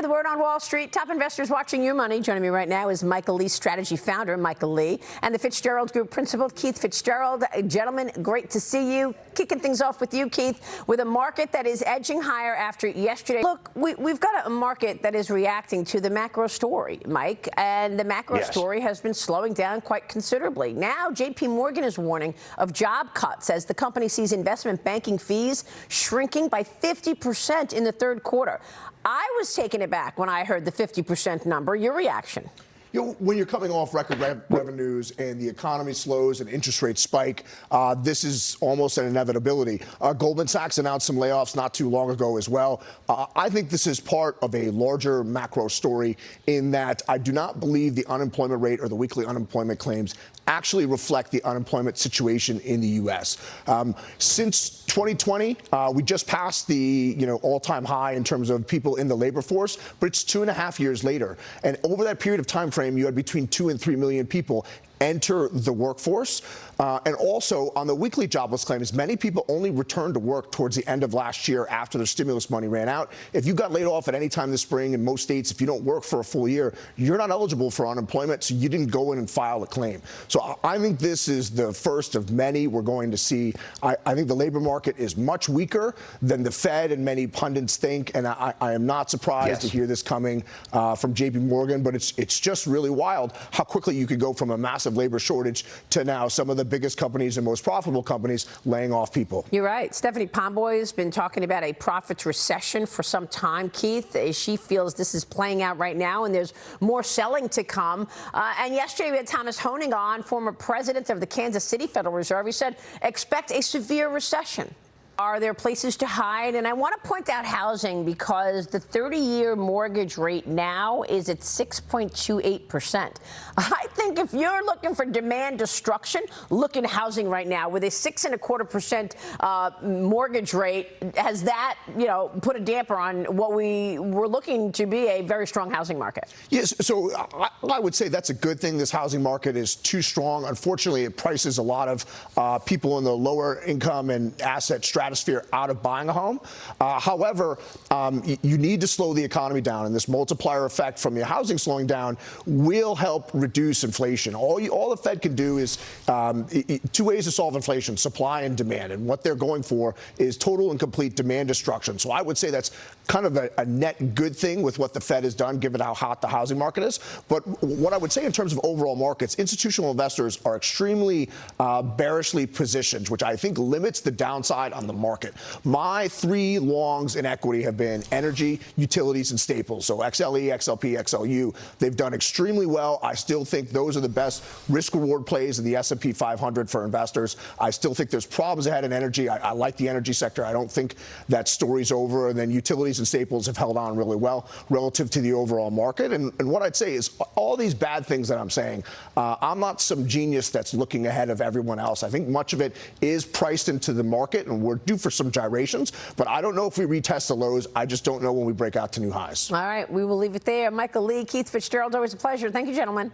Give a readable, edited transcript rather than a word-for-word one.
The word on Wall Street, top investors watching your money. Joining me right now is Michael Lee, strategy founder, Michael Lee, and the Fitzgerald Group principal, Keith Fitzgerald. Gentlemen, great to see you. Kicking things off with you, Keith, with a market that is edging higher after yesterday. Look, we've got a market that is reacting to the macro story, Mike, and the macro story has been slowing down quite considerably. Now, JPM is warning of job cuts as the company sees investment banking fees shrinking by 50% in the third quarter. I was taken aback when I heard the 50% number. Your reaction? You know, when you're coming off record revenues and the economy slows and interest rates spike, this is almost an inevitability. Goldman Sachs announced some layoffs not too long ago as well. I think this is part of a larger macro story in that I do not believe the unemployment rate or the weekly unemployment claims actually reflect the unemployment situation in the U.S. Since 2020, we just passed the all-time high in terms of people in the labor force, but it's 2.5 years later. And over that period of time frame, you had between 2 and 3 million people enter the workforce. And also on the weekly jobless claims, many people only returned to work towards the end of last year after their stimulus money ran out. If you got laid off at any time this spring in most states, if you don't work for a full year, you're not eligible for unemployment, so you didn't go in and file a claim. So I think this is the first of many we're going to see. I think the labor market is much weaker than the Fed and many pundits think, and I am not surprised to hear this coming from JPM, but it's just really wild how quickly you could go from a massive labor shortage to now some of the biggest companies and most profitable companies laying off people. You're right. Stephanie Pomboy has been talking about a profits recession for some time, Keith. She feels this is playing out right now and there's more selling to come. And yesterday we had Thomas Hoenig on, former president of the Kansas City Federal Reserve. He said, expect a severe recession. Are there places to hide? And I want to point out housing because the 30-year mortgage rate now is at 6.28%. I think if you're looking for demand destruction, look in housing right now with a 6.25% mortgage rate. Has that, put a damper on what we were looking to be a very strong housing market? Yes, so I would say that's a good thing. This housing market is too strong. Unfortunately, it prices a lot of people in the lower income and asset stratosphere out of buying a home. However, you need to slow the economy down, and this multiplier effect from your housing slowing down will help reduce inflation. All the Fed can do is two ways to solve inflation: supply and demand. And what they're going for is total and complete demand destruction. So I would say that's kind of a net good thing with what the Fed has done, given how hot the housing market is. But what I would say in terms of overall markets, institutional investors are extremely bearishly positioned, which I think limits the downside on the market. My three longs in equity have been energy, utilities, and staples. So XLE, XLP, XLU. They've done extremely well. I still think those are the best risk-reward plays in the S&P 500 for investors. I still think there's problems ahead in energy. I like the energy sector. I don't think that story's over. And then utilities and staples have held on really well relative to the overall market. And what I'd say is all these bad things that I'm saying, I'm not some genius that's looking ahead of everyone else. I think much of it is priced into the market, and we're due for some gyrations. But I don't know if we retest the lows. I just don't know when we break out to new highs. All right, we will leave it there. Michael Lee, Keith Fitzgerald, always a pleasure. Thank you, gentlemen.